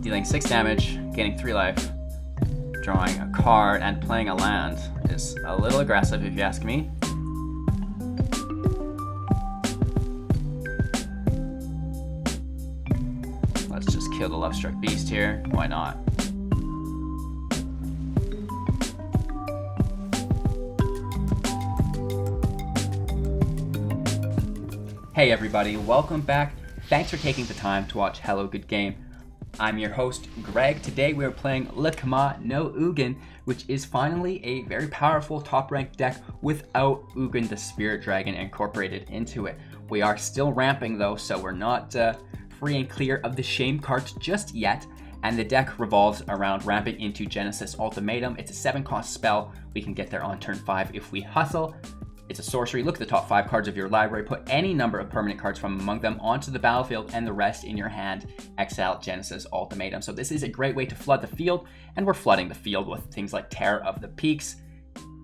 Dealing 6 damage, gaining 3 life, drawing a card, and playing a land is a little aggressive if you ask me. Let's just kill the Lovestruck Beast here. Why not? Hey everybody, welcome back. Thanks for taking the time to watch Hello Good Game. I'm your host, Greg. Today we are playing Leafkin no Ugin, which is finally a very powerful top-ranked deck without Ugin the Spirit Dragon incorporated into it. We are still ramping though, so we're not free and clear of the shame cards just yet, and the deck revolves around ramping into Genesis Ultimatum. It's a 7-cost spell. We can get there on turn 5 if we hustle. It's a sorcery. Look at the top 5 cards of your library, put any number of permanent cards from among them onto the battlefield and the rest in your hand. Exile Genesis Ultimatum. So this is a great way to flood the field, and we're flooding the field with things like Terror of the Peaks.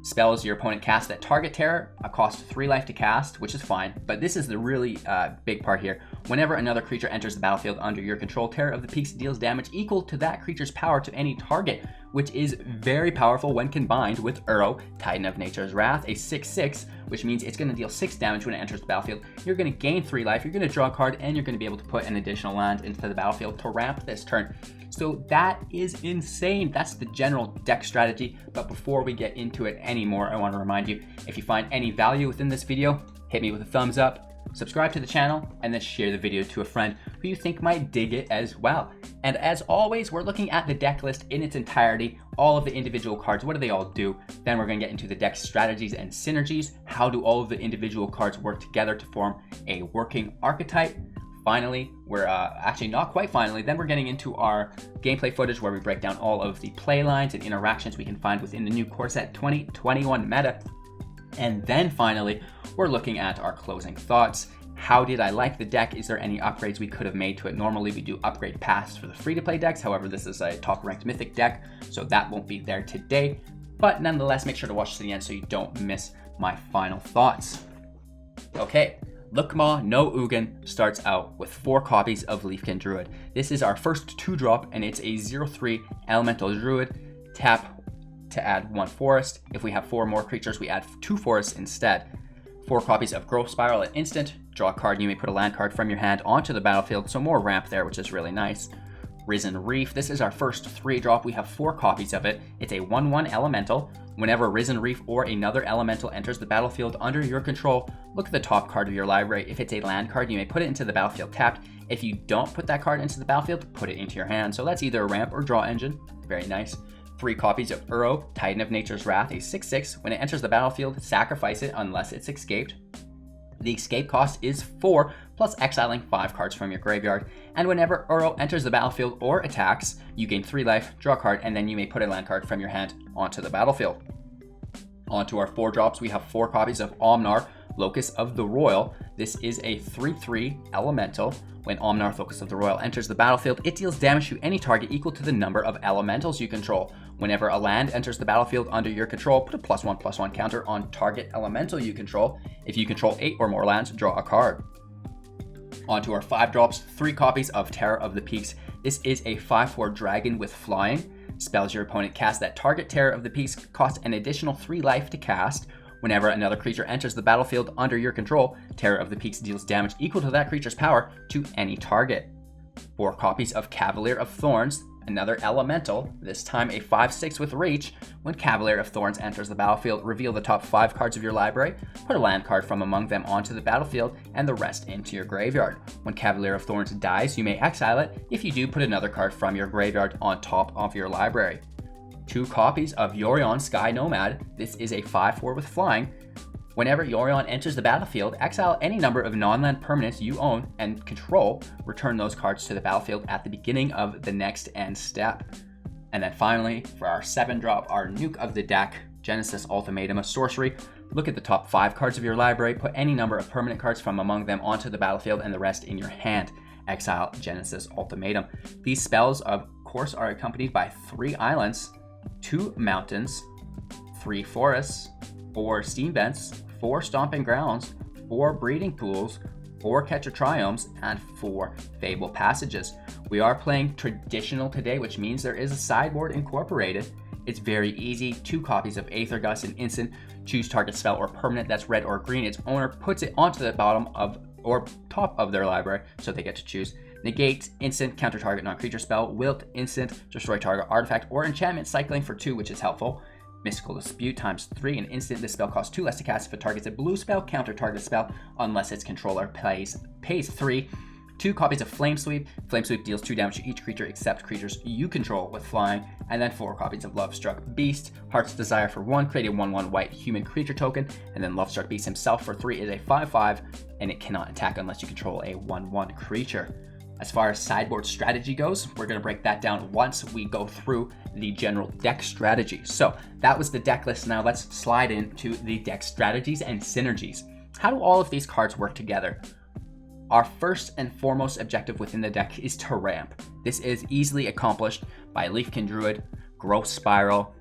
Spells your opponent casts that target terror, cost 3 life to cast, which is fine, but this is the really big part here. Whenever another creature enters the battlefield under your control, Terror of the Peaks deals damage equal to that creature's power to any target, which is very powerful when combined with Uro, Titan of Nature's Wrath, a 6/6, which means it's going to deal 6 damage when it enters the battlefield. You're going to gain 3 life, you're going to draw a card, and you're going to be able to put an additional land into the battlefield to ramp this turn. So that is insane. That's the general deck strategy. But before we get into it anymore, I want to remind you, if you find any value within this video, hit me with a thumbs up, subscribe to the channel, and then share the video to a friend who you think might dig it as well. And as always, we're looking at the deck list in its entirety, all of the individual cards, what do they all do? Then we're going to get into the deck strategies and synergies. How do all of the individual cards work together to form a working archetype? Finally, we're actually not quite finally, then we're getting into our gameplay footage where we break down all of the play lines and interactions we can find within the new core set 2021 meta. And then finally, we're looking at our closing thoughts. How did I like the deck? Is there any upgrades we could have made to it? Normally we do upgrade paths for the free-to-play decks. However, this is a top-ranked Mythic deck, so that won't be there today. But nonetheless, make sure to watch to the end so you don't miss my final thoughts. Okay. Leafkin no Ugin starts out with 4 copies of Leafkin Druid. This is our first 2-drop, and it's a 0/3 Elemental Druid. Tap to add 1 forest. If we have 4 more creatures, we add 2 forests instead. 4 copies of Growth Spiral at instant. Draw a card, you may put a land card from your hand onto the battlefield, so more ramp there, which is really nice. Risen Reef, this is our first 3-drop. We have 4 copies of it. It's a 1/1 Elemental. Whenever Risen Reef or another elemental enters the battlefield under your control, look at the top card of your library. If it's a land card, you may put it into the battlefield tapped. If you don't put that card into the battlefield, put it into your hand. So that's either a ramp or draw engine. Very nice. 3 copies of Uro, Titan of Nature's Wrath, a 6/6. When it enters the battlefield, sacrifice it unless it's escaped. The escape cost is 4, plus exiling 5 cards from your graveyard. And whenever Uro enters the battlefield or attacks, you gain 3 life, draw a card, and then you may put a land card from your hand onto the battlefield. Onto our 4-drops, we have 4 copies of Omnath, Locus of the Roil. This is a 3/3 Elemental. When Omnath, Locus of the Roil enters the battlefield, it deals damage to any target equal to the number of elementals you control. Whenever a land enters the battlefield under your control, put a +1/+1 counter on target elemental you control. If you control 8 or more lands, draw a card. Onto our 5-drops, 3 copies of Terror of the Peaks. This is a 5/4 dragon with flying. Spells your opponent cast that target Terror of the Peaks cost an additional 3 life to cast. Whenever another creature enters the battlefield under your control, Terror of the Peaks deals damage equal to that creature's power to any target. 4 copies of Cavalier of Thorns, another elemental, this time a 5/6 with reach. When Cavalier of Thorns enters the battlefield, reveal the top 5 cards of your library, put a land card from among them onto the battlefield, and the rest into your graveyard. When Cavalier of Thorns dies, you may exile it. If you do, put another card from your graveyard on top of your library. 2 copies of Yorion Sky Nomad. This is a 5/4 with flying. Whenever Yorion enters the battlefield, exile any number of non-land permanents you own and control. Return those cards to the battlefield at the beginning of the next end step. And then finally, for our 7-drop, our nuke of the deck, Genesis Ultimatum, a sorcery. Look at the top 5 cards of your library, put any number of permanent cards from among them onto the battlefield and the rest in your hand. Exile Genesis Ultimatum. These spells, of course, are accompanied by 3 islands, 2 mountains, 3 forests, 4 steam vents, 4 stomping grounds, 4 breeding pools, 4 Ketria Triomes, and 4 Fabled Passages. We are playing traditional today, which means there is a sideboard incorporated. It's very easy. 2 copies of Aether Gust, an instant. Choose target spell or permanent that's red or green. Its owner puts it onto the bottom of or top of their library, so they get to choose. Negate, instant, counter target non-creature spell. Wilt, instant, destroy target artifact or enchantment, cycling for 2, which is helpful. Mystical Dispute times 3, an instant. This spell costs 2 less to cast if it targets a blue spell, counter target spell, unless its controller pays 3. 2 copies of Flame Sweep. Flame Sweep deals 2 damage to each creature except creatures you control with flying. And then 4 copies of Lovestruck Beast. Heart's Desire for 1, create a 1/1 white human creature token. And then Lovestruck Beast himself for 3 is a 5/5, and it cannot attack unless you control a 1/1 creature. As far as sideboard strategy goes, we're going to break that down once we go through the general deck strategy. So that was the deck list. Now let's slide into the deck strategies and synergies. How do all of these cards work together? Our first and foremost objective within the deck is to ramp. This is easily accomplished by Leafkin Druid, Growth Spiral,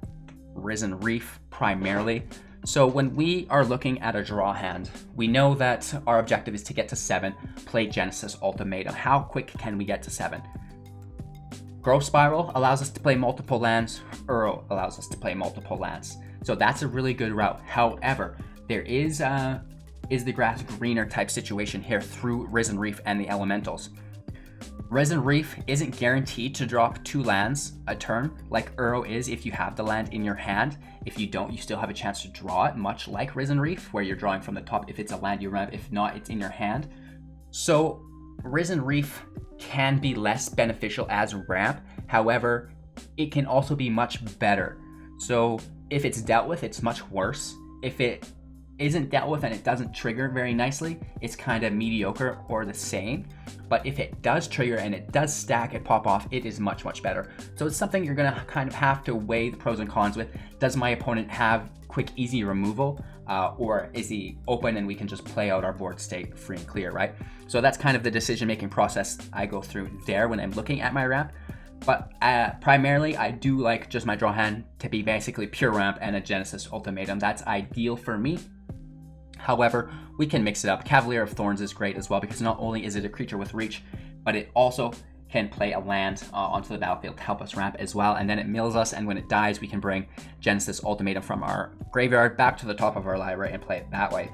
Risen Reef primarily. So when we are looking at a draw hand, we know that our objective is to get to 7, play Genesis Ultimatum. How quick can we get to 7? Growth Spiral allows us to play multiple lands. Earl allows us to play multiple lands. So that's a really good route. However, there is the grass greener type situation here through Risen Reef and the Elementals. Risen Reef isn't guaranteed to drop 2 lands a turn like Uro is if you have the land in your hand. If you don't, you still have a chance to draw it, much like Risen Reef, where you're drawing from the top if it's a land you ramp. If not, it's in your hand. So Risen Reef can be less beneficial as ramp. However, it can also be much better. So if it's dealt with, it's much worse. If it isn't dealt with and it doesn't trigger very nicely, it's kind of mediocre or the same. But if it does trigger and it does stack and pop off, it is much, much better. So it's something you're gonna kind of have to weigh the pros and cons with. Does my opponent have quick, easy removal? Or is he open and we can just play out our board state free and clear, right? So that's kind of the decision-making process I go through there when I'm looking at my ramp. But primarily, I do like just my draw hand to be basically pure ramp and a Genesis Ultimatum. That's ideal for me. However, we can mix it up. Cavalier of Thorns is great as well because not only is it a creature with reach, but it also can play a land onto the battlefield to help us ramp as well. And then it mills us, and when it dies, we can bring Genesis Ultimatum from our graveyard back to the top of our library and play it that way.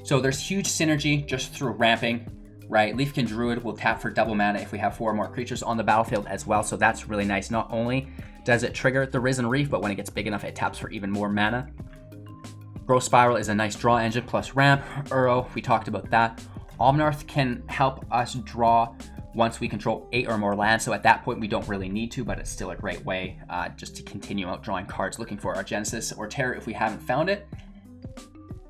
So there's huge synergy just through ramping, right? Leafkin Druid will tap for double mana if we have 4 more creatures on the battlefield as well. So that's really nice. Not only does it trigger the Risen Reef, but when it gets big enough, it taps for even more mana. Growth Spiral is a nice draw engine plus ramp. Uro, we talked about that. Omnath can help us draw once we control 8 or more lands, so at that point we don't really need to, but it's still a great way just to continue out drawing cards, looking for our Genesis or Terror if we haven't found it.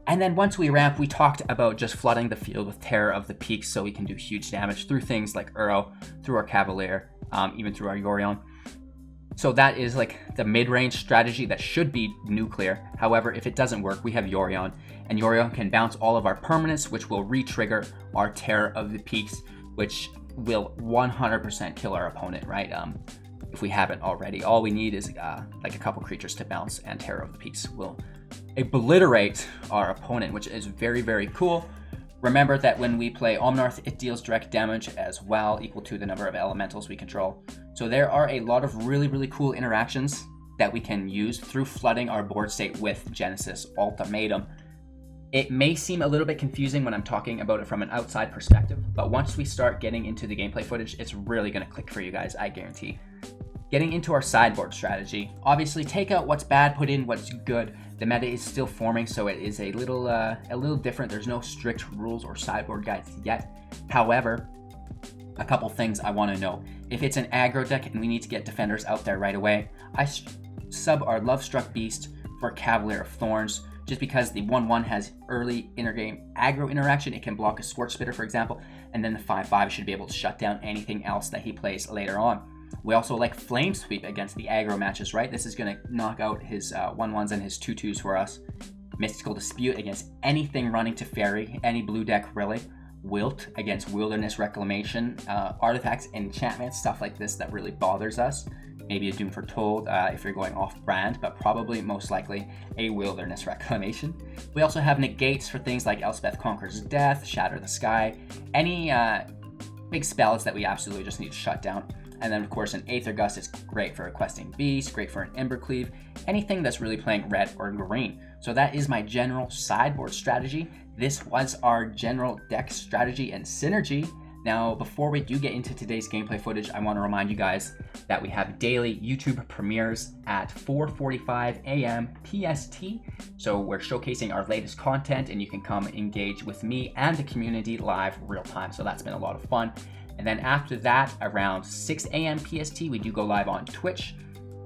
And then once we ramp, we talked about just flooding the field with Terror of the Peaks so we can do huge damage through things like Uro, through our Cavalier, even through our Yorion. So that is like the mid-range strategy that should be nuclear. However, if it doesn't work, we have Yorion, and Yorion can bounce all of our permanents, which will re-trigger our Terror of the Peaks, which will 100% kill our opponent, right? If we haven't already. All we need is like a couple creatures to bounce, and Terror of the Peaks will obliterate our opponent, which is very, very cool. Remember that when we play Omnath, it deals direct damage as well, equal to the number of elementals we control. So there are a lot of really, really cool interactions that we can use through flooding our board state with Genesis Ultimatum. It may seem a little bit confusing when I'm talking about it from an outside perspective, but once we start getting into the gameplay footage, it's really going to click for you guys, I guarantee. Getting into our sideboard strategy, obviously take out what's bad, put in what's good. The meta is still forming, so it is a little different. There's no strict rules or sideboard guides yet. However, a couple things I want to know. If it's an aggro deck and we need to get defenders out there right away, I sub our Lovestruck Beast for Cavalier of Thorns, just because the 1/1 has early intergame aggro interaction. It can block a Scorch Spitter, for example, and then the 5/5 should be able to shut down anything else that he plays later on. We also like Flame Sweep against the aggro matches, right? This is going to knock out his 1/1s and his 2/2s for us. Mystical Dispute against anything running to Fairy, any blue deck really. wilt against wilderness reclamation, artifacts, enchantments, stuff like this that really bothers us. Maybe a Doom Foretold if you're going off brand, but probably most likely a wilderness reclamation. We also have negates for things like Elspeth Conquers Death, Shatter the Sky, any big spells that we absolutely just need to shut down. And then of course an Aether Gust is great for requesting Beast, great for an Embercleave, anything that's really playing red or green. So that is my general sideboard strategy. This was our general deck strategy and synergy. Now, before we do get into today's gameplay footage, I want to remind you guys that we have daily YouTube premieres at 4:45 a.m. PST. So we're showcasing our latest content, and you can come engage with me and the community live real time. So that's been a lot of fun. And then after that, around 6 a.m. PST, we do go live on Twitch,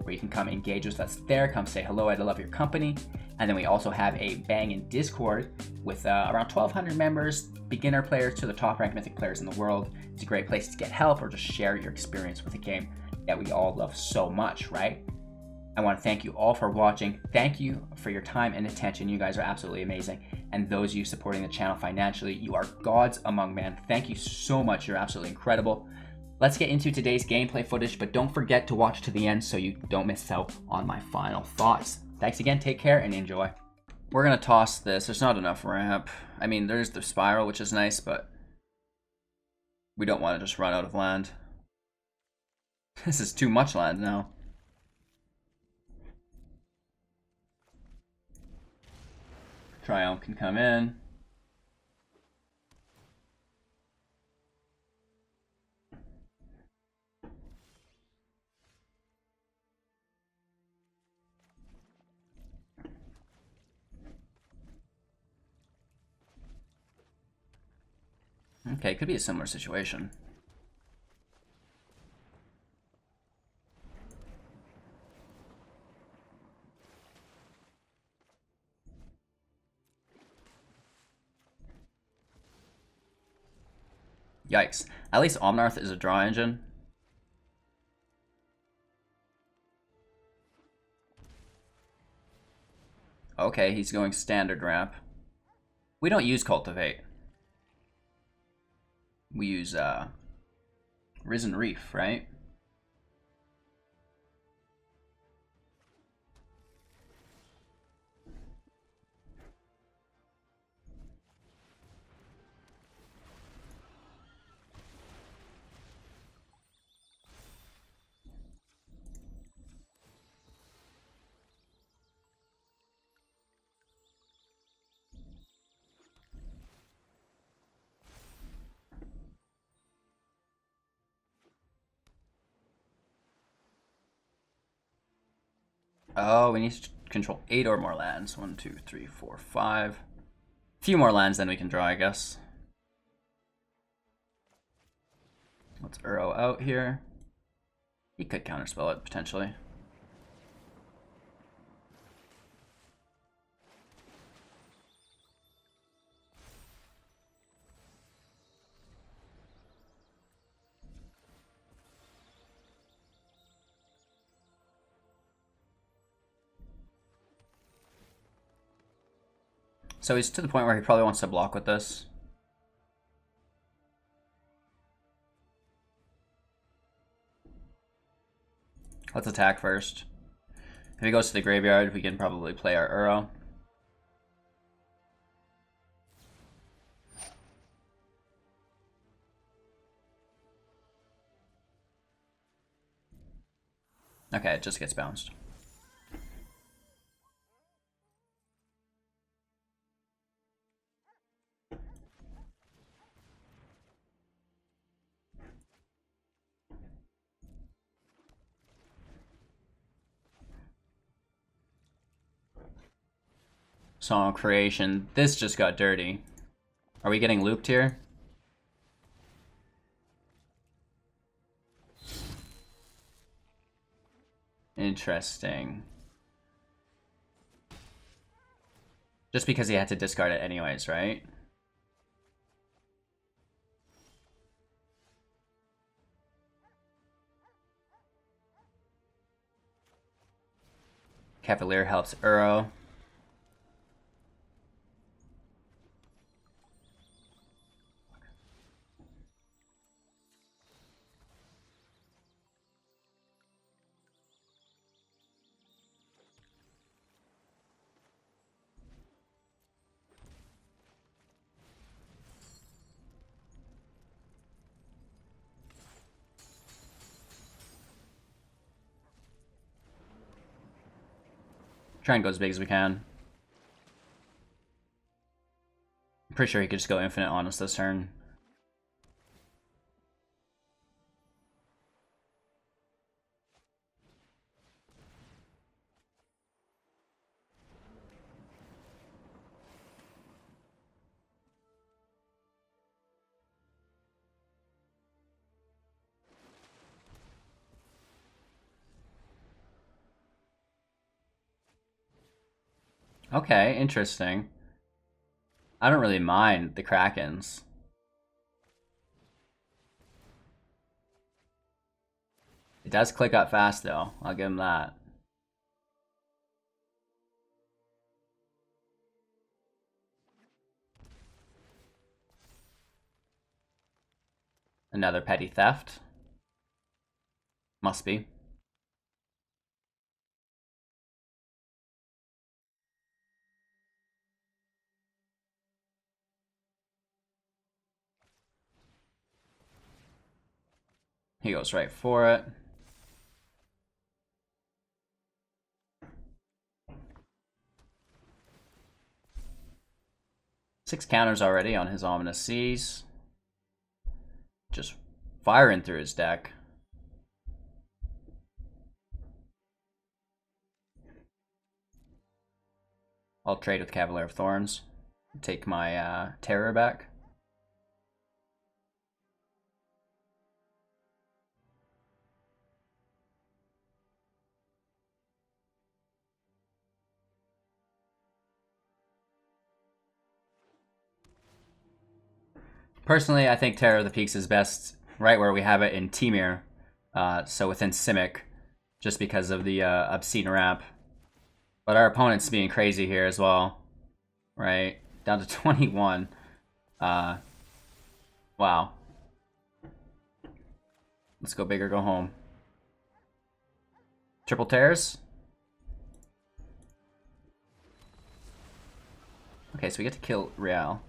where you can come engage with us there. Come say hello, I'd love your company. And then we also have a bangin' Discord with around 1,200 members, beginner players to the top ranked Mythic players in the world. It's a great place to get help or just share your experience with a game that we all love so much, right? I want to thank you all for watching. Thank you for your time and attention. You guys are absolutely amazing. And those of you supporting the channel financially, you are gods among men. Thank you so much. You're absolutely incredible. Let's get into today's gameplay footage, but don't forget to watch to the end so you don't miss out on my final thoughts. Thanks again, take care, and enjoy. We're going to toss this. There's not enough ramp. I mean, there's the spiral, which is nice, but we don't want to just run out of land. This is too much land now. Triome can come in. Okay, it could be a similar situation. Yikes. At least Omnath is a draw engine. Okay, he's going standard ramp. We don't use Cultivate. We use Risen Reef, right? Oh, we need to control 8 or more lands. 1, 2, 3, 4, 5. A few more lands than we can draw, I guess. Let's Uro out here. He could counterspell it, potentially. So he's to the point where he probably wants to block with this. Let's attack first. If he goes to the graveyard, we can probably play our Uro. Okay, it just gets bounced. Song creation. This just got dirty. Are we getting looped here? Interesting. Just because he had to discard it anyways, right? Cavalier helps Uro. Try and go as big as we can. I'm pretty sure he could just go infinite on us this turn. Okay, interesting. I don't really mind the Krakens. It does click up fast though, I'll give him that. Another petty theft. Must be. He goes right for it. Six counters already on his Ominous Seas. Just firing through his deck. I'll trade with Cavalier of Thorns. Take my terror back. Personally, I think Terror of the Peaks is best right where we have it in Temur, so within Simic, just because of the obscene ramp. But our opponent's being crazy here as well, right? Down to 21. Wow. Let's go big or go home. Triple tears. Okay, so we get to kill Roil.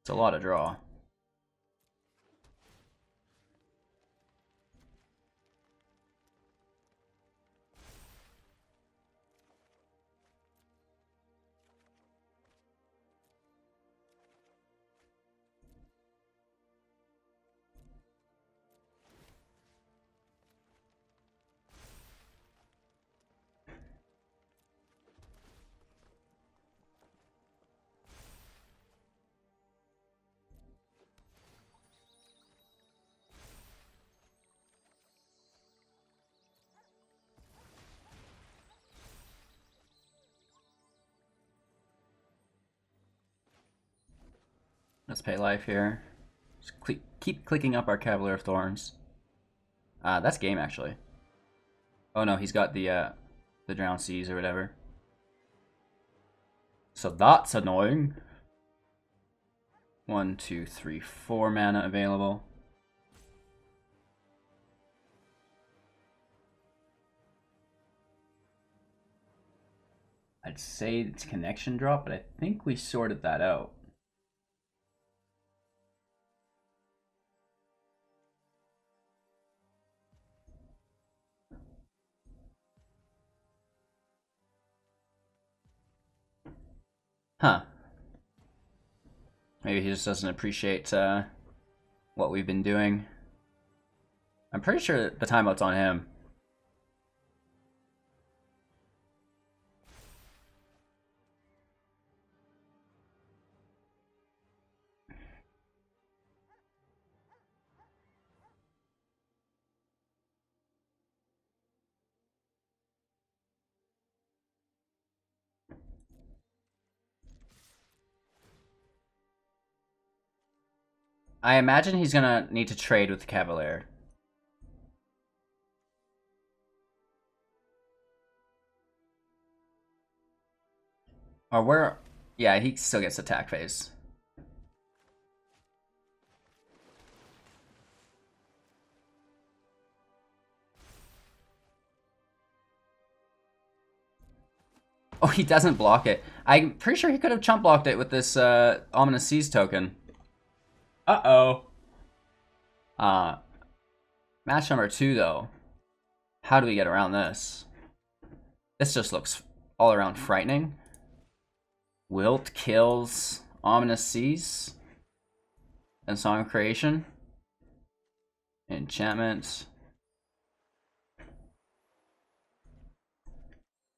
It's a lot of draw. Let's pay life here. Just keep clicking up our Cavalier of Thorns. That's game actually. Oh no, he's got the Drowned Seas or whatever. So that's annoying. 1, 2, 3, 4 mana available. I'd say it's connection drop, but I think we sorted that out. Huh. Maybe he just doesn't appreciate what we've been doing. I'm pretty sure the timeout's on him. I imagine he's gonna need to trade with the Cavalier. Or where? Yeah, he still gets attack phase. Oh, he doesn't block it. I'm pretty sure he could have chump blocked it with this Ominous Seas token. Uh-oh. Match number 2, though. How do we get around this? This just looks all around frightening. Wilt kills Ominous Seas. And Song of Creation. Enchantment.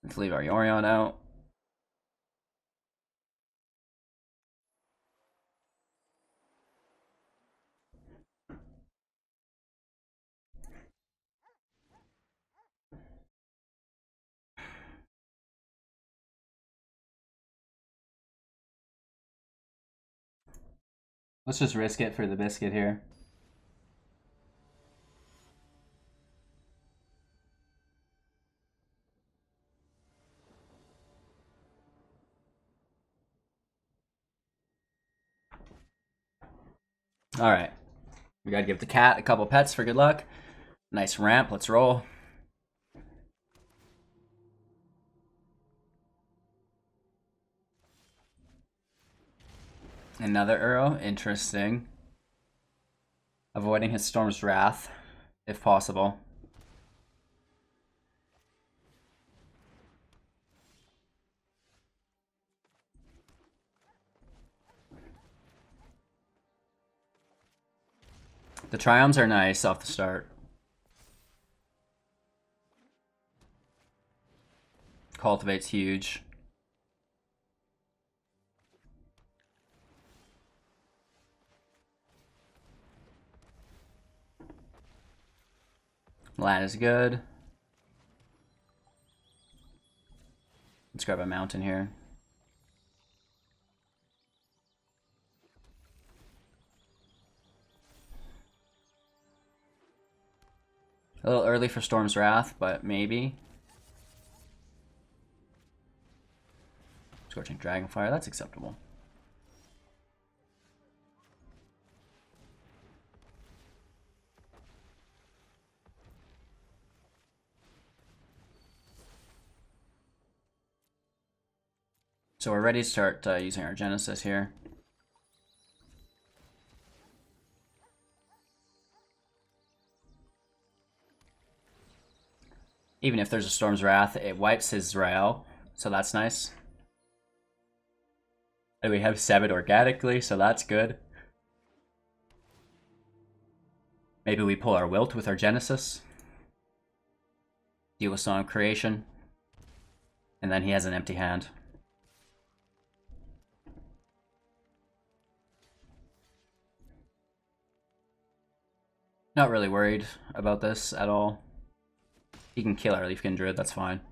Let's leave our Yorion out. Let's just risk it for the biscuit here. Alright. We gotta give the cat a couple pets for good luck. Nice ramp, let's roll. Another Uro, interesting. Avoiding his Storm's Wrath, if possible. The Triomes are nice off the start. Cultivate's huge. Land is good. Let's grab a mountain here. A little early for Storm's Wrath, but maybe. Scorching Dragonfire, that's acceptable. So we're ready to start using our Genesis here. Even if there's a Storm's Wrath, it wipes his Roil, so that's nice. And we have 7 organically, so that's good. Maybe we pull our Wilt with our Genesis. Deal with Song of Creation. And then he has an empty hand. Not really worried about this at all. He can kill our Leafkin Druid, that's fine.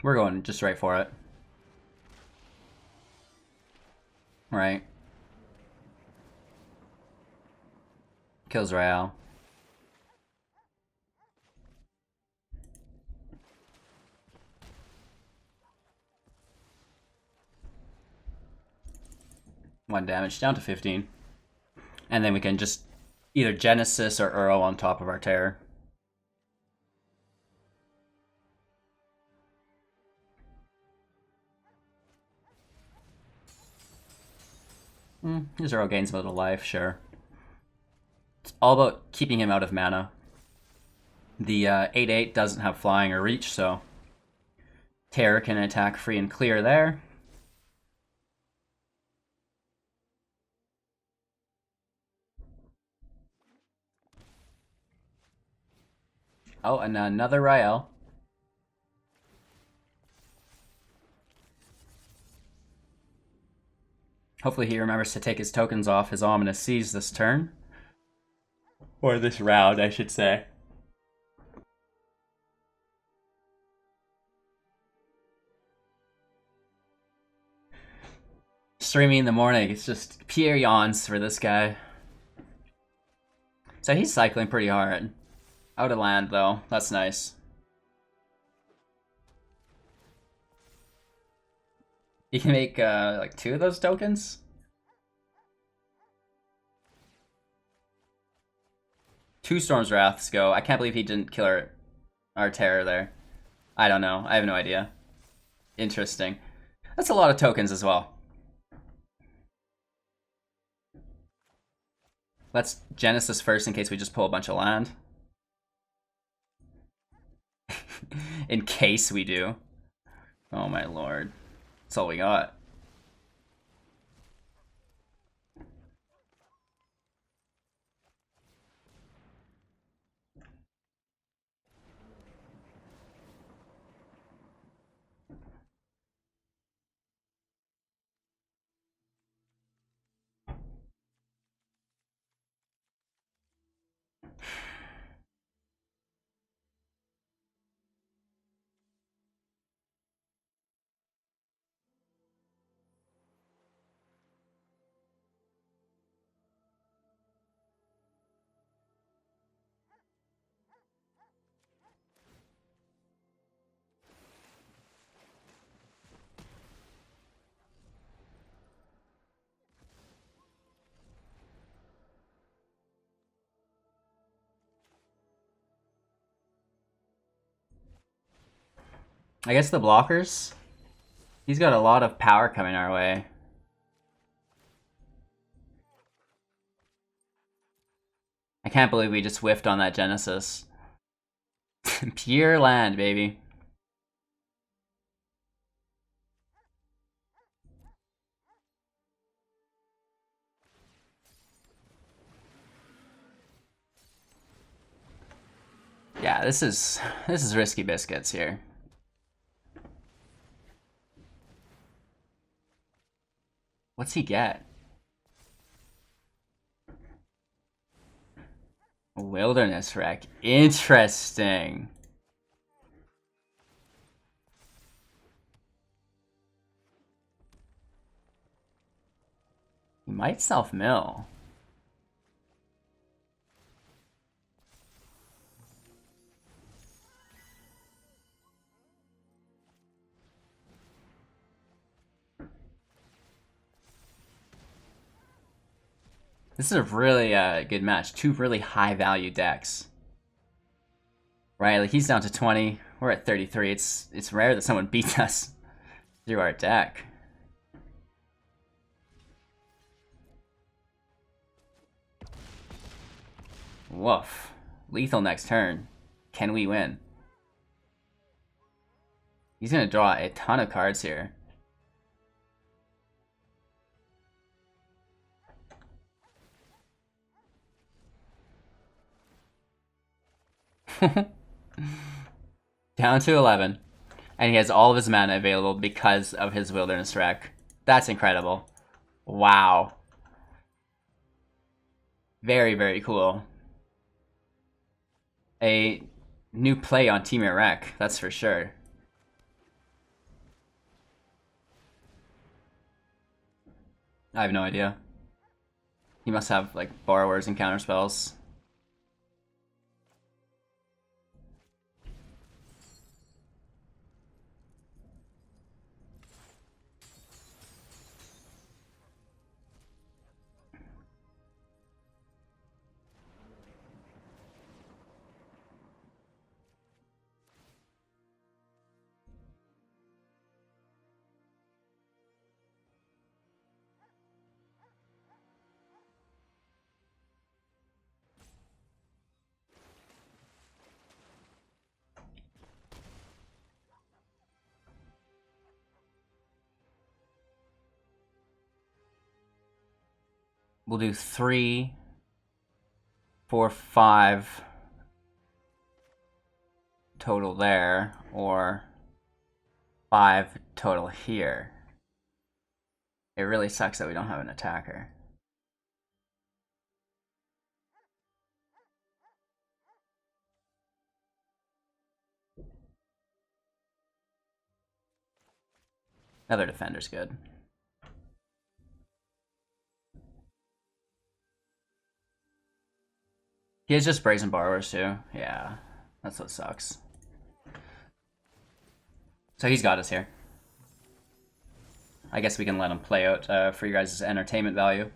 We're going just right for it. Right. Kills Roil. One damage, down to 15. And then we can just either Genesis or Uro on top of our Terror. His Uro gains a little life, sure. It's all about keeping him out of mana. The 8/8 doesn't have flying or reach, so Terror can attack free and clear there. Oh, and another Roil. Hopefully he remembers to take his tokens off his Ominous Seas this turn. Or this round, I should say. Streaming in the morning, it's just pure yawns for this guy. So he's cycling pretty hard. Out of land, though. That's nice. You can make like 2 of those tokens? 2 Storm's Wraths go. I can't believe he didn't kill our terror there. I don't know. I have no idea. Interesting. That's a lot of tokens as well. Let's Genesis first in case we just pull a bunch of land. In case we do. Oh my lord. That's all we got. I guess the blockers. He's got a lot of power coming our way. I can't believe we just whiffed on that Genesis. Pure land, baby. Yeah, this is risky biscuits here. What's he get? Wilderness Wreck. Interesting. He might self-mill. This is a really good match. 2 really high-value decks. Right, like he's down to 20. We're at 33. It's rare that someone beats us through our deck. Woof. Lethal next turn. Can we win? He's gonna draw a ton of cards here. Down to 11. And he has all of his mana available because of his Wilderness Wreck. That's incredible. Wow. Very, very cool. A new play on Temur Wreck, that's for sure. I have no idea. He must have, like, borrowers and counterspells. We'll do 3, 4, 5 total there, or 5 total here. It really sucks that we don't have an attacker. Another defender's good. He has just Brazen Borrowers too. Yeah, that's what sucks. So he's got us here. I guess we can let them play out for you guys' entertainment value.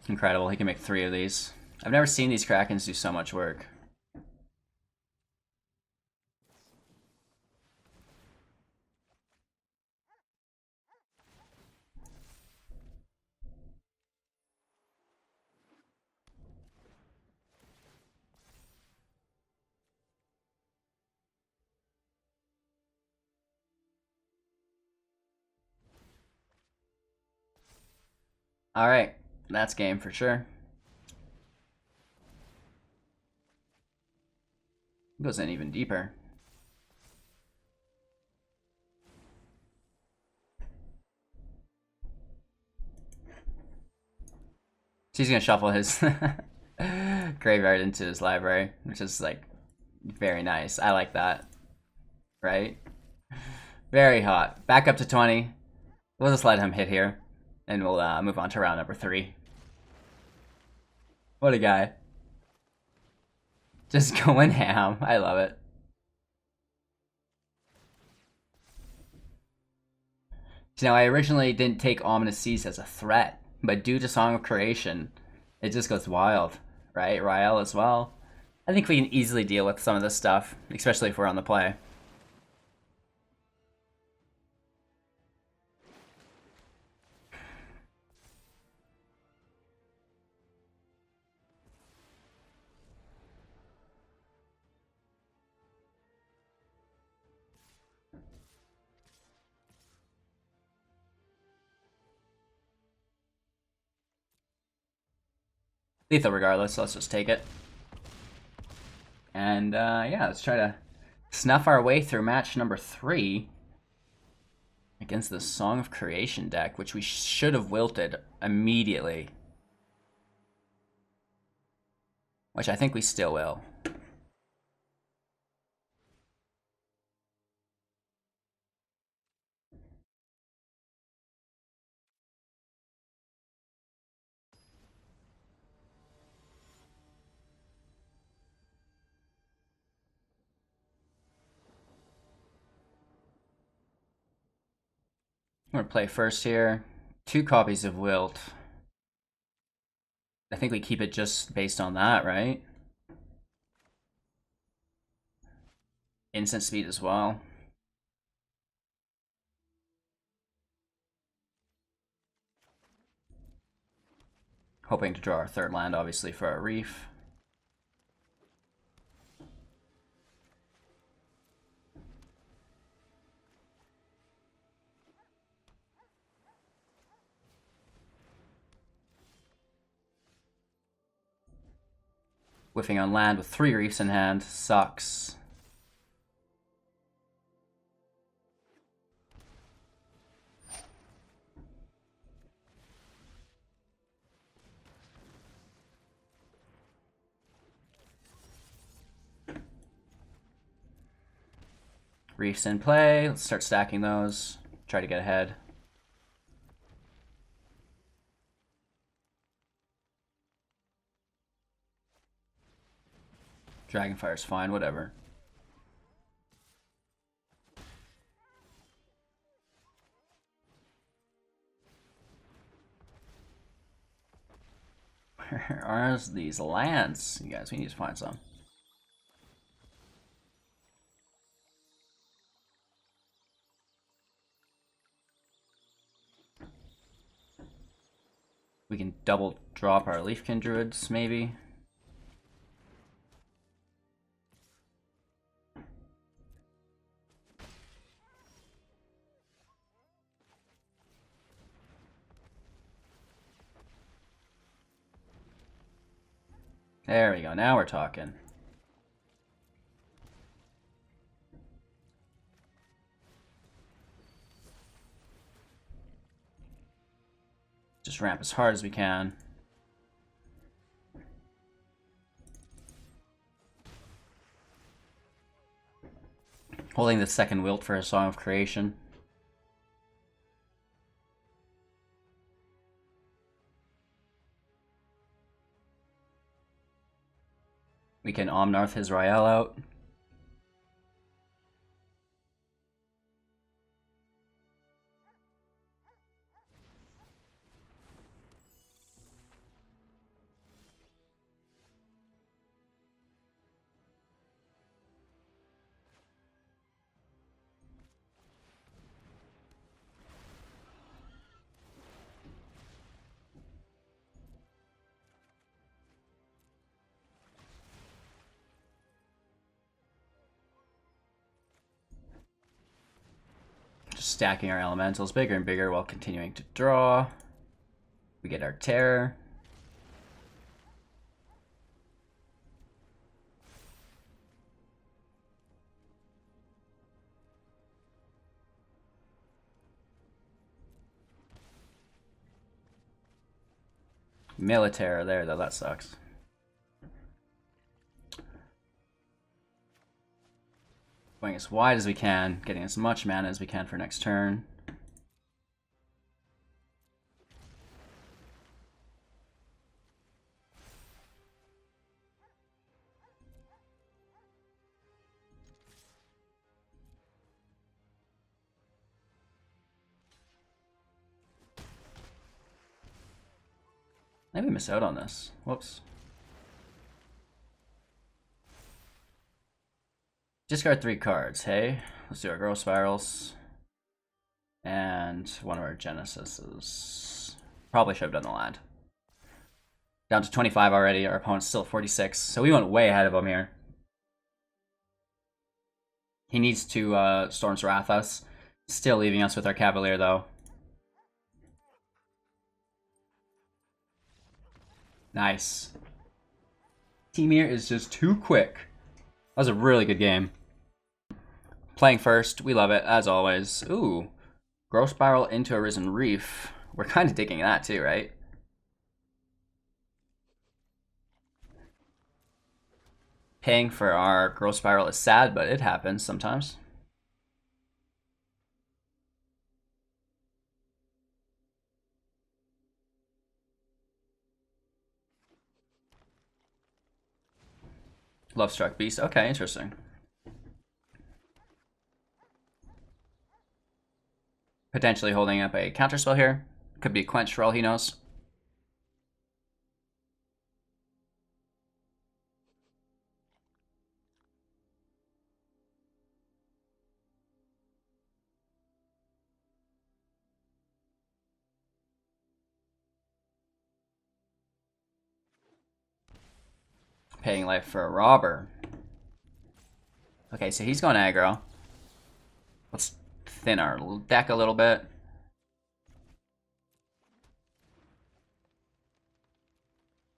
Incredible, he can make 3 of these. I've never seen these Krakens do so much work. Alright, that's game for sure. Goes in even deeper. So he's gonna shuffle his graveyard into his library, which is like very nice. I like that. Right? Very hot. Back up to 20. We'll just let him hit here, and we'll move on to round number 3. What a guy. Just going ham. I love it. So now, I originally didn't take Ominous Seas as a threat, but due to Song of Creation, it just goes wild, right? Roil as well. I think we can easily deal with some of this stuff, especially if we're on the play. Lethal regardless, so let's just take it. And yeah, let's try to snuff our way through match number 3 against the Song of Creation deck, which we should have wilted immediately. Which I think we still will. I'm gonna play first here. 2 copies of Wilt. I think we keep it just based on that, right? Instant speed as well. Hoping to draw our 3rd land, obviously, for our Reef. Whiffing on land with 3 Reefs in hand sucks. Reefs in play. Let's start stacking those. Try to get ahead. Dragonfire's fine, whatever. Where are these lands? You guys, we need to find some. We can double drop our Leafkin Druids, maybe. There we go, now we're talking. Just ramp as hard as we can. Holding the 2nd Wilt for a Song of Creation. We can Omnath his Roil out. Stacking our elementals bigger and bigger while continuing to draw. We get our terror. Military there, though, that sucks. Going as wide as we can, getting as much mana as we can for next turn. Maybe miss out on this. Whoops. Discard 3 cards, hey? Let's do our Growth Spirals. And one of our Genesises. Probably should have done the land. Down to 25 already, our opponent's still 46, so we went way ahead of him here. He needs to Storm's Wrath us. Still leaving us with our Cavalier, though. Nice. Temur is just too quick. That was a really good game. Playing first, we love it, as always. Ooh, Growth Spiral into a Risen Reef. We're kind of digging that too, right? Paying for our Growth Spiral is sad, but it happens sometimes. Lovestruck Beast. Okay, interesting. Potentially holding up a counterspell here. Could be a Quench for all he knows. Paying life for a robber. Okay, so he's going aggro. Let's thin our deck a little bit.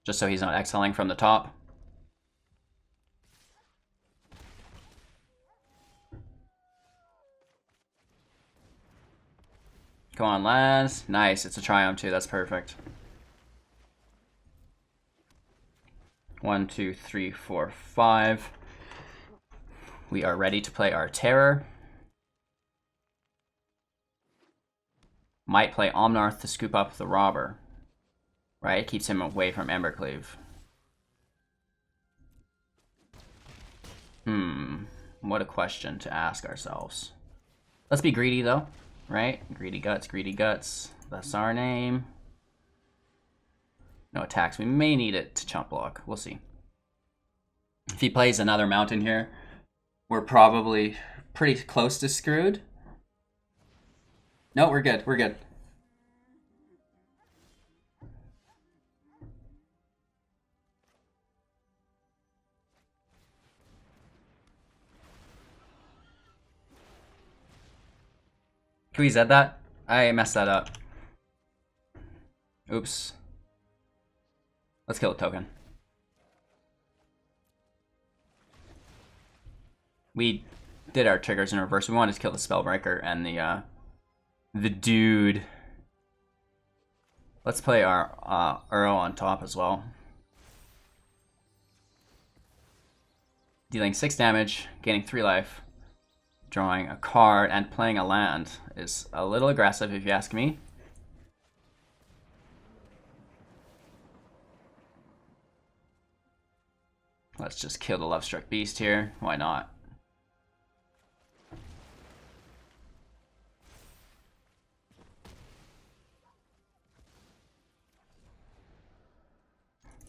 Just so he's not exhaling from the top. Come on, lands. Nice, it's a Triome too, that's perfect. 1, 2, 3, 4, 5. We are ready to play our Terror. Might play Omnath to scoop up the robber. Right, it keeps him away from Embercleave. What a question to ask ourselves. Let's be greedy though, right? Greedy Guts, Greedy Guts. That's our name. No attacks. We may need it to chump block. We'll see. If he plays another mountain here, we're probably pretty close to screwed. No, we're good. We're good. Can we Zed that? I messed that up. Oops. Let's kill a token. We did our triggers in reverse. We wanted to kill the Spellbreaker and the dude. Let's play our Uro on top as well. Dealing 6 damage, gaining 3 life, drawing a card, and playing a land is a little aggressive if you ask me. Let's just kill the Lovestruck Beast here. Why not? And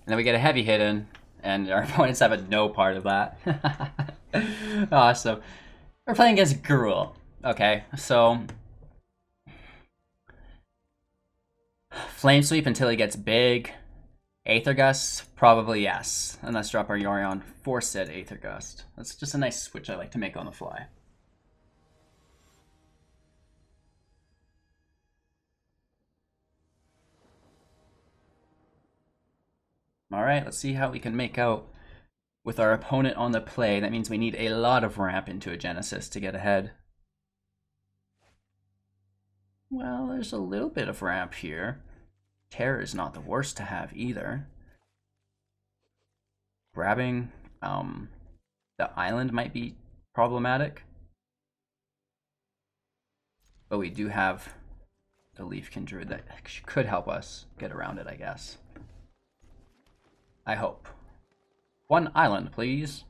then we get a heavy hit in, and our opponents have a no part of that. Awesome. We're playing against Gruul. Okay, so Flame Sweep until he gets big. Aether Gust, probably yes. And let's drop our Yorion for said Aether Gust. That's just a nice switch I like to make on the fly. Alright, let's see how we can make out with our opponent on the play. That means we need a lot of ramp into a Genesis to get ahead. Well, there's a little bit of ramp here. Terror is not the worst to have either. Grabbing the island might be problematic. But we do have the Leafkin Druid that could help us get around it, I guess. I hope. One island, please.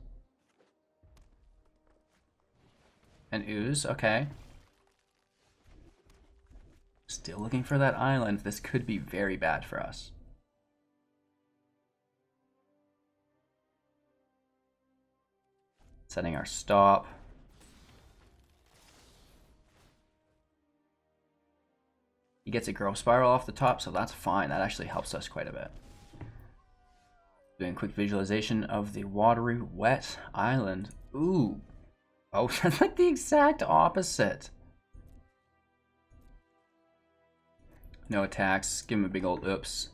An ooze, okay. Still looking for that island. This could be very bad for us. Setting our stop. He gets a growth spiral off the top, so that's fine. That actually helps us quite a bit. Doing quick visualization of the watery, wet island. Ooh. Oh, that's like the exact opposite. No attacks. Give him a big old oops.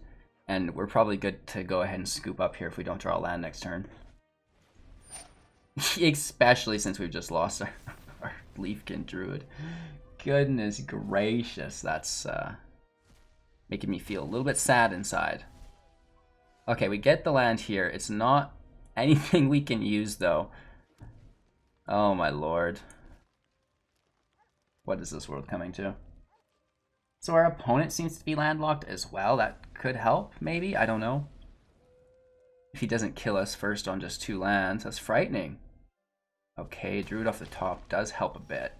And we're probably good to go ahead and scoop up here if we don't draw a land next turn. Especially since we've just lost our Leafkin Druid. Goodness gracious. That's making me feel a little bit sad inside. Okay, we get the land here. It's not anything we can use, though. Oh, my lord. What is this world coming to? So our opponent seems to be landlocked as well. That could help, maybe? I don't know. If he doesn't kill us first on just 2 lands, that's frightening. Okay, Druid off the top does help a bit.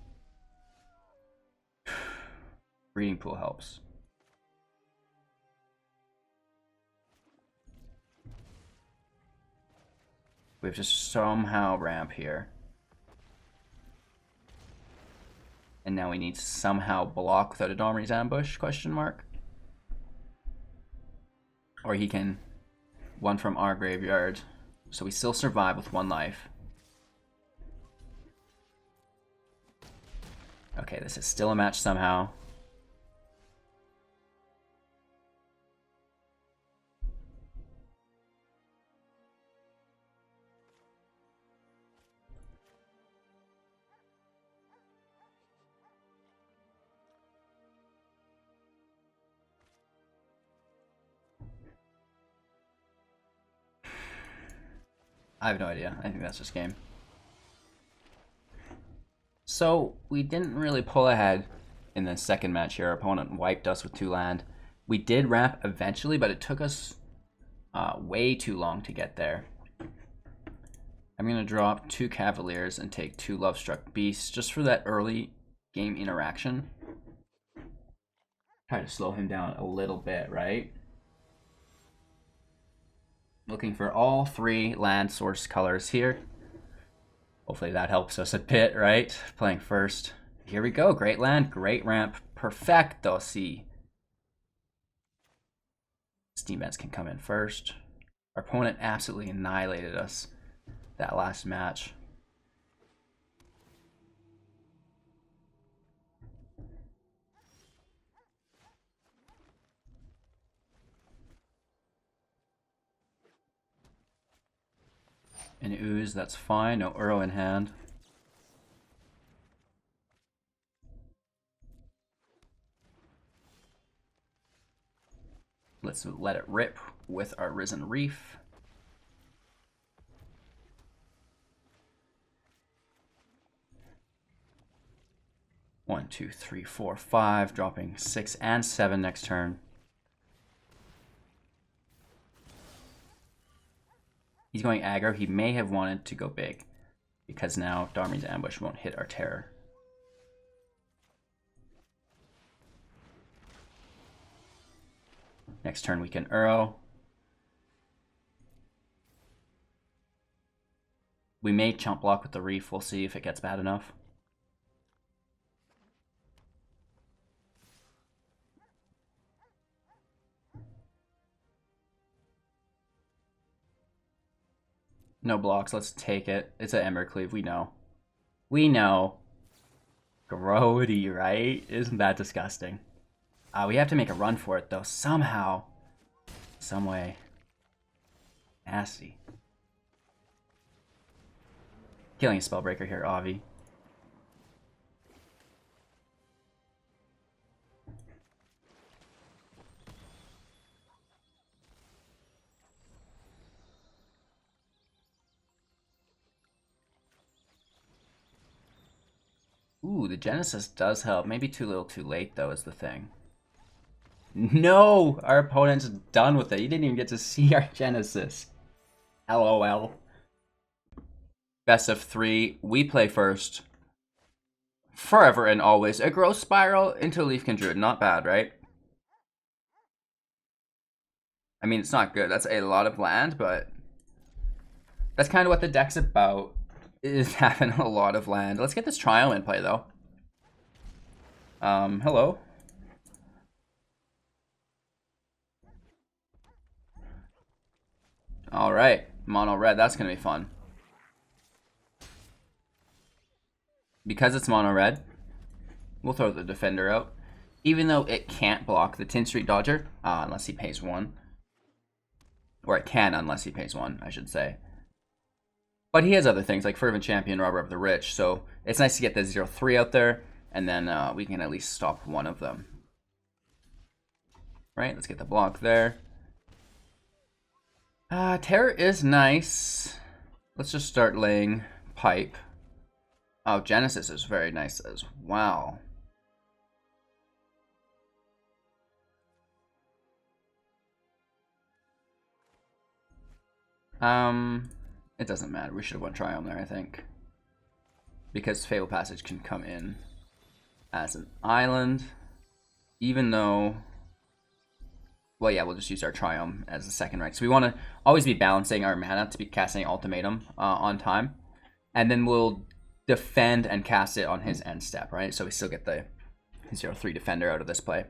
Breeding Pool helps. We have to somehow ramp here. And now we need to somehow block without a Domri's Ambush, question mark. Or he can one from our graveyard. So we still survive with 1 life. Okay, this is still a match somehow. I have no idea. I think that's just game. So, we didn't really pull ahead in the second match here. Our opponent wiped us with 2 land. We did ramp eventually, but it took us way too long to get there. I'm going to drop 2 Cavaliers and take 2 Lovestruck Beasts just for that early game interaction. Try to slow him down a little bit, right? Looking for all 3 land source colors here. Hopefully that helps us a bit, right? Playing first. Here we go. Great land, great ramp. Perfecto, see. Steam Vents can come in first. Our opponent absolutely annihilated us that last match. An ooze, that's fine. No Uro in hand. Let's let it rip with our Risen Reef. One, two, three, four, 5, dropping 6 and 7 next turn. He's going aggro. He may have wanted to go big, because now Darmin's Ambush won't hit our terror. Next turn we can Uro. We may chump block with the Reef. We'll see if it gets bad enough. No blocks. Let's take it. It's an Embercleave. We know. We know. Grody, right? Isn't that disgusting? We have to make a run for it, though. Somehow. Some way. Nasty. Killing a Spellbreaker here, Avi. Ooh, the Genesis does help. Maybe too little too late, though, is the thing. No! Our opponent's done with it. You didn't even get to see our Genesis. LOL. Best of 3. We play first. Forever and always. A Growth Spiral into Leafkin Druid. Not bad, right? I mean, it's not good. That's a lot of land, but that's kind of what the deck's about, is having a lot of land. Let's get this Triome in play, though. Hello. All right, mono red. That's gonna be fun. Because it's mono red, we'll throw the Defender out, even though it can't block the Tin Street Dodger unless he pays 1, or it can unless he pays 1, I should say. But he has other things like Fervent Champion, Robber of the Rich, so it's nice to get the 0/3 out there, and then we can at least stop one of them. Right, let's get the block there. Terror is nice. Let's just start laying pipe. Oh, Genesis is very nice as well. It doesn't matter. We should have won Triome there, I think. Because Fabled Passage can come in as an island. Even though... Well, yeah, we'll just use our Triome as the second, right? So we want to always be balancing our mana to be casting Ultimatum on time. And then we'll defend and cast it on his end step, right? So we still get the 0/3 Defender out of this play.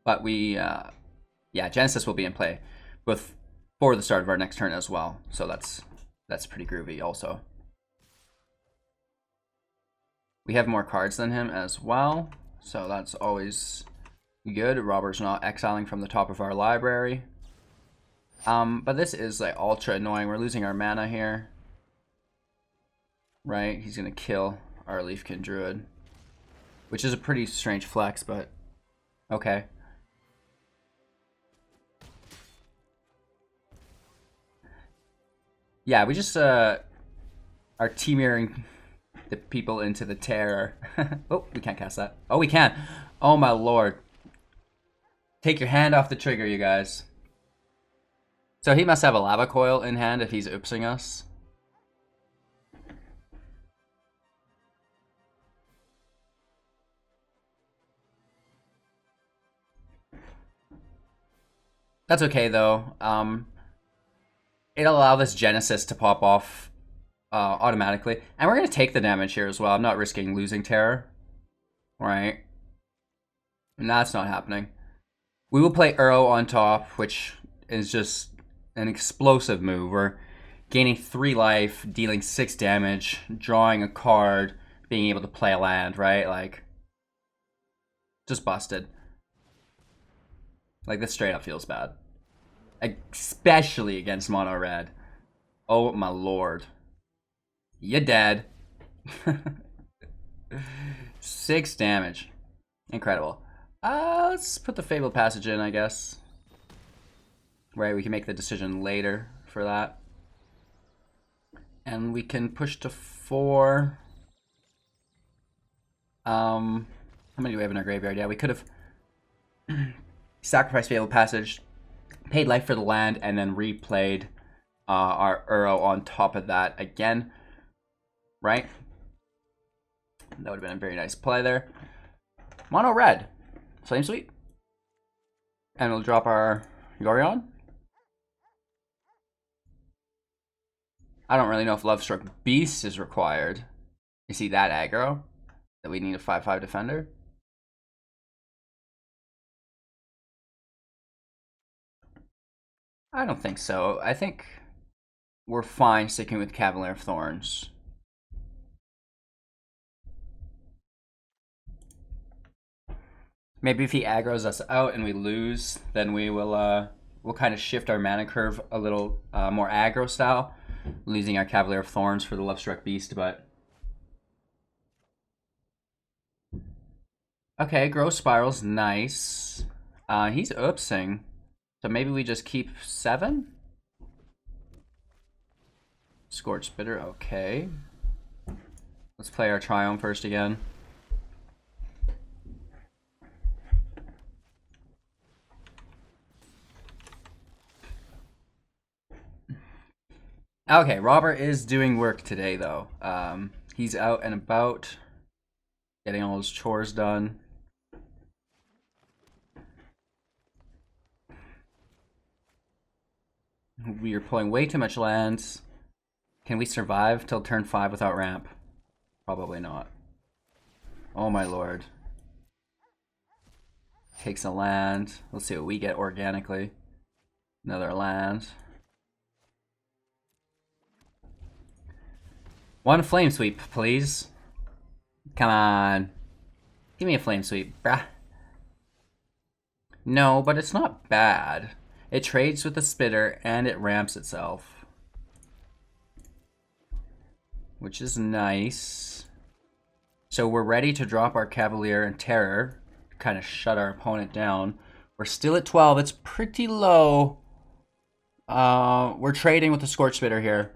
But we... yeah, Genesis will be in play before the start of our next turn as well. So that's pretty groovy also. We have more cards than him as well. So that's always good. Robber's not exiling from the top of our library. But this is like ultra annoying. We're losing our mana here. Right? He's going to kill our Leafkin Druid. Which is a pretty strange flex, but okay. Yeah, we just are teamering the people into the terror. Oh, we can't cast that. Oh, we can. Oh my lord. Take your hand off the trigger, you guys. So he must have a lava coil in hand if he's oopsing us. That's okay though. It'll allow this Genesis to pop off automatically. And we're going to take the damage here as well. I'm not risking losing terror. Right? And that's not happening. We will play Uro on top, which is just an explosive move. We're gaining 3 life, dealing 6 damage, drawing a card, being able to play a land, right? Like, just busted. Like, this straight up feels bad. Especially against mono red. Oh my lord. You're dead. 6 damage. Incredible. Let's put the Fabled Passage in, I guess. Right, we can make the decision later for that. And we can push to 4. How many do we have in our graveyard? Yeah, we could have sacrificed Fabled Passage, paid life for the land, and then replayed our Uro on top of that again, right? That would have been a very nice play there. Mono red, Flame Sweep, and we'll drop our Yorion. I don't really know if Lovestruck Beast is required. You see that aggro? That we need a 5/5 defender? I don't think so. I think we're fine sticking with Cavalier of Thorns. Maybe if he aggroes us out and we lose, then we'll kind of shift our mana curve a little more aggro style, losing our Cavalier of Thorns for the Lovestruck Beast, but... Okay, Growth Spiral's nice. He's oopsing, so maybe we just keep 7? Scorch Bitter, okay. Let's play our Triome first again. Okay, Robert is doing work today, though. He's out and about, getting all his chores done. We are pulling way too much lands. Can we survive till turn 5 without ramp? Probably not. Oh my lord. Takes a land. Let's see what we get organically. Another land. One Flame Sweep, please. Come on. Give me a Flame Sweep, bruh. No, but it's not bad. It trades with the Spitter and it ramps itself, which is nice. So we're ready to drop our Cavalier and Terror, kind of shut our opponent down. We're still at 12. It's pretty low. We're trading with the Scorch Spitter here.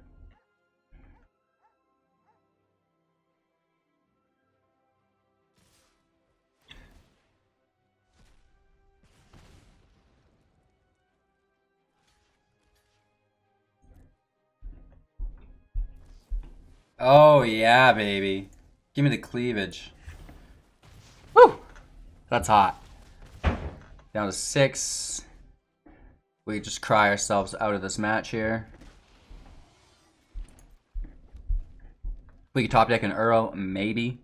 Oh yeah, baby. Give me the cleavage. Woo! That's hot. Down to 6. We just cry ourselves out of this match here. We could top deck an Uro, maybe.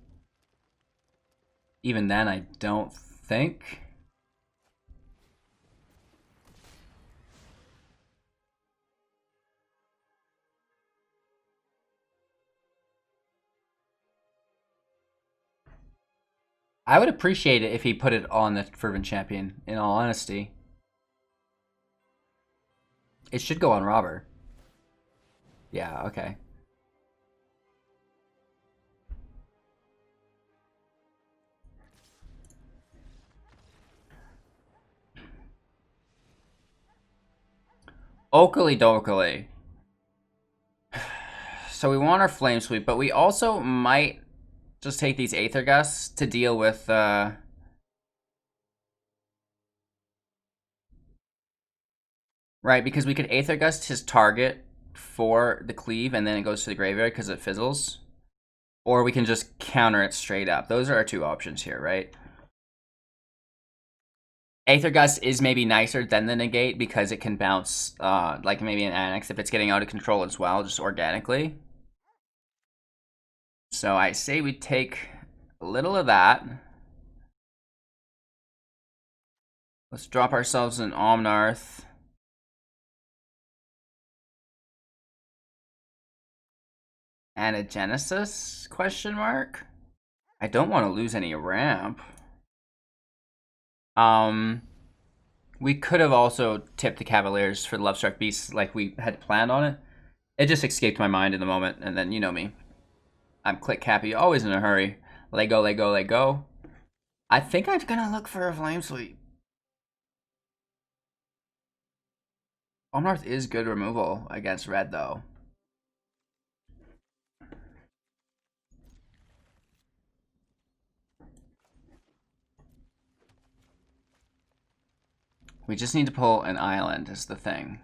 Even then, I don't think. I would appreciate it if he put it on the Fervent Champion, in all honesty. It should go on Robber. Yeah, okay. Oakley dokley. So we want our Flame Sweep, but we also might just take these Aether Gusts to deal with... Right, because we could Aether Gust his target for the cleave and then it goes to the graveyard because it fizzles. Or we can just counter it straight up. Those are our two options here, right? Aether Gust is maybe nicer than the negate because it can bounce like maybe an Annex if it's getting out of control as well, just organically. So I say we take a little of that. Let's drop ourselves an Omnath. And a Genesis, question mark? I don't want to lose any ramp. We could have also tipped the Cavaliers for the Lovestruck Beasts like we had planned on it. It just escaped my mind in the moment, and then you know me. I'm click happy, always in a hurry. Let go, let go, let go. I think I'm gonna look for a Flame Sweep. Omnath is good removal against red, though. We just need to pull an island is the thing.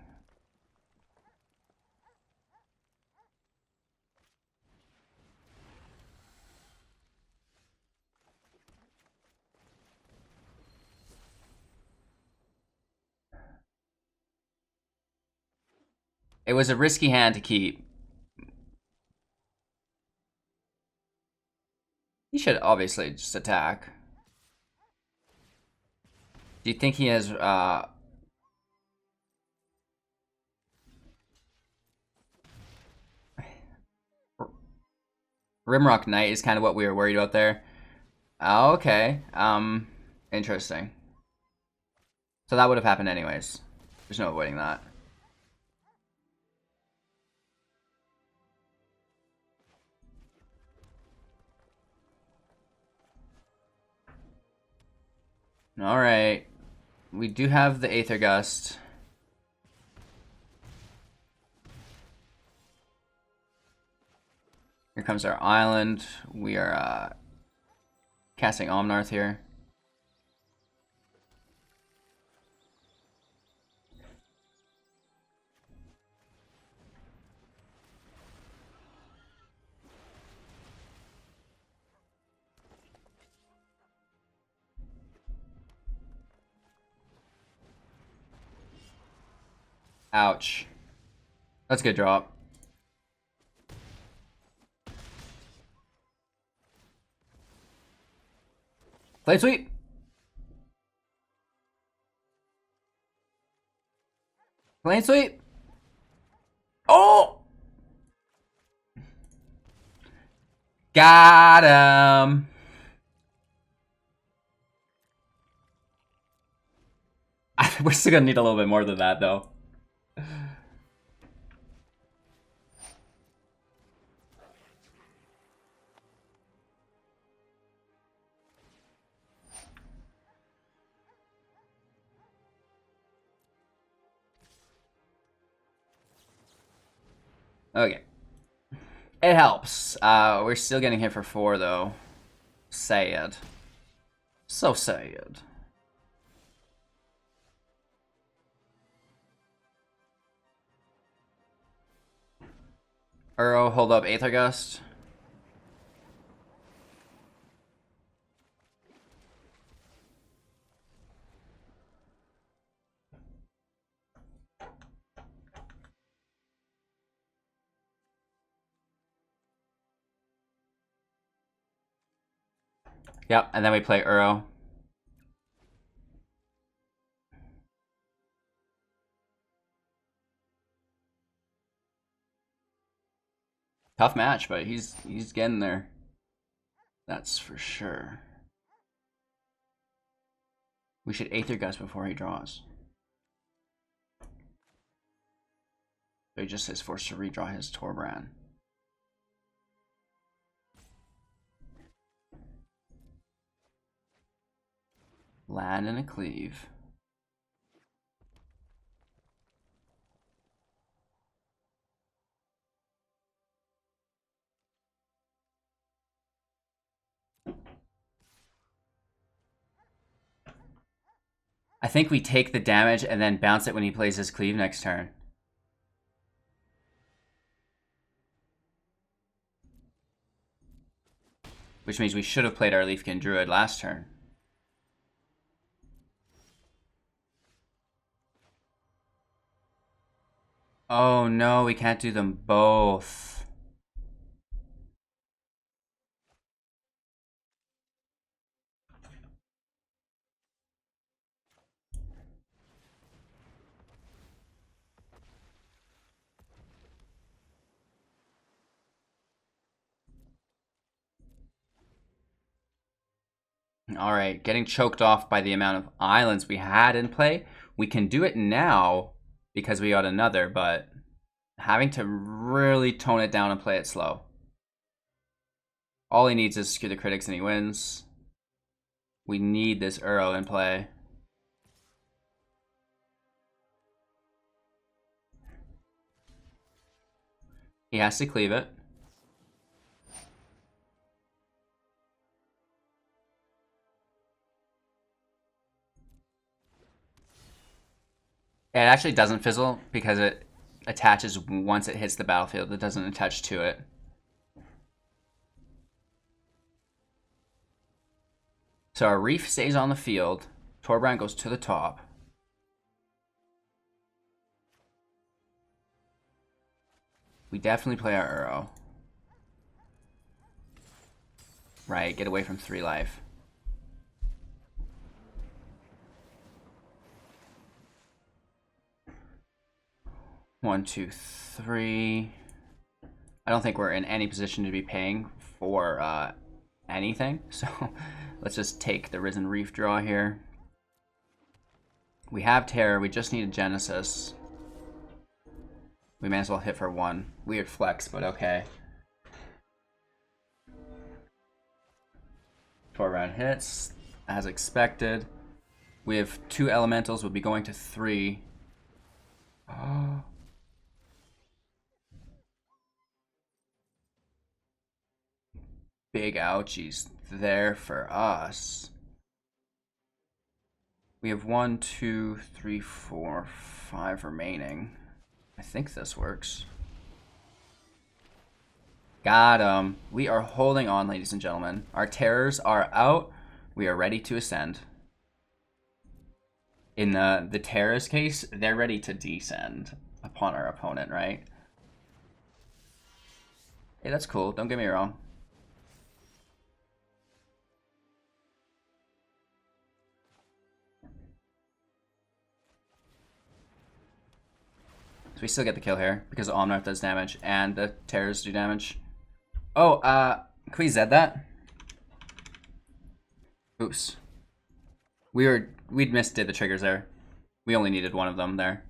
It was a risky hand to keep. He should obviously just attack. Do you think he has Rimrock Knight is kind of what we were worried about there. Oh, okay. Interesting. So that would have happened anyways. There's no avoiding that. Alright. We do have the Aether Gust. Here comes our island. We are casting Omnath here. Ouch. That's a good drop. Flame Sweep! Flame Sweep! Oh! Got him! We're still gonna need a little bit more than that, though. Okay. It helps. We're still getting hit for 4, though. Sad. So sad. Uro, hold up Aether Gust. Yep, and then we play Uro. Tough match, but he's getting there. That's for sure. We should Aether Gust before he draws. So he just is forced to redraw his Torbran. Land and a cleave. I think we take the damage and then bounce it when he plays his cleave next turn. Which means we should have played our Leafkin Druid last turn. Oh no, we can't do them both. Alright, getting choked off by the amount of islands we had in play. We can do it now because we got another, but having to really tone it down and play it slow. All he needs is secure the critics and he wins. We need this Uro in play. He has to cleave it. It actually doesn't fizzle because it attaches once it hits the battlefield. It doesn't attach to it. So our Reef stays on the field. Temur Ramp goes to the top. We definitely play our Uro. Right, get away from 3 life. One, two, three. I don't think we're in any position to be paying for anything, so let's just take the Risen Reef draw here. We have Terror, we just need a Genesis. We may as well hit for 1. Weird flex, but okay. Temur Ramp hits, as expected. We have 2 elementals, we'll be going to 3. Oh. Big ouchies there for us. We have 1, 2, 3, 4, 5 remaining. I think this works. Got him. We are holding on, ladies and gentlemen. Our terrors are out. We are ready to ascend. In the terror's case, they're ready to descend upon our opponent, right? Hey, that's cool. Don't get me wrong. So we still get the kill here because Omnath does damage and the terrors do damage. Oh, can we Zed that? Oops. We'd misdid the triggers there. We only needed 1 of them there.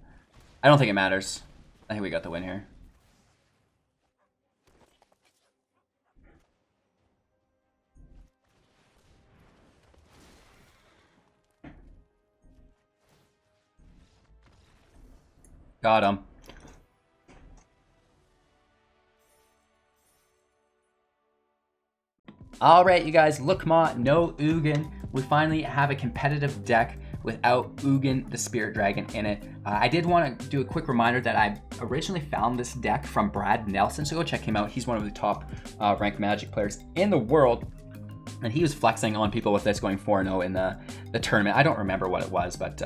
I don't think it matters. I think we got the win here. Got him. Alright, you guys, Lukma, no Ugin. We finally have a competitive deck without Ugin the Spirit Dragon in it. I did want to do a quick reminder that I originally found this deck from Brad Nelson, so go check him out. He's one of the top ranked Magic players in the world, and he was flexing on people with this going 4-0 in the tournament. I don't remember what it was, but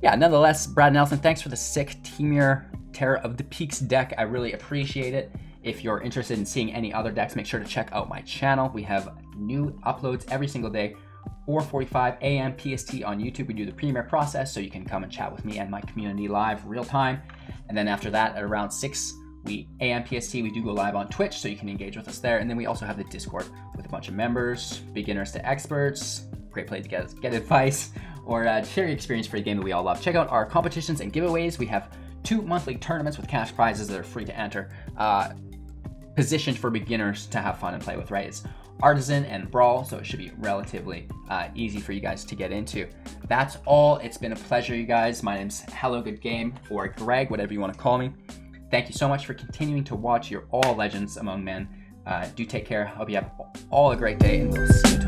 yeah, nonetheless, Brad Nelson, thanks for the sick Temur Terror of the Peaks deck. I really appreciate it. If you're interested in seeing any other decks, make sure to check out my channel. We have new uploads every single day, 4:45 a.m. PST on YouTube. We do the premiere process, so you can come and chat with me and my community live real time. And then after that, at around 6 a.m. PST, we do go live on Twitch, so you can engage with us there. And then we also have the Discord with a bunch of members, beginners to experts. Great place to get advice or share your experience for a game that we all love. Check out our competitions and giveaways. We have 2 monthly tournaments with cash prizes that are free to enter. Positioned for beginners to have fun and play with, right? It's Artisan and Brawl, so it should be relatively easy for you guys to get into. That's all. It's been a pleasure, you guys. My name's Hello Good Game, or Greg, whatever you want to call me. Thank you so much for continuing to watch. You're all legends among men. Do take care. Hope you have all a great day, and we'll see you tomorrow.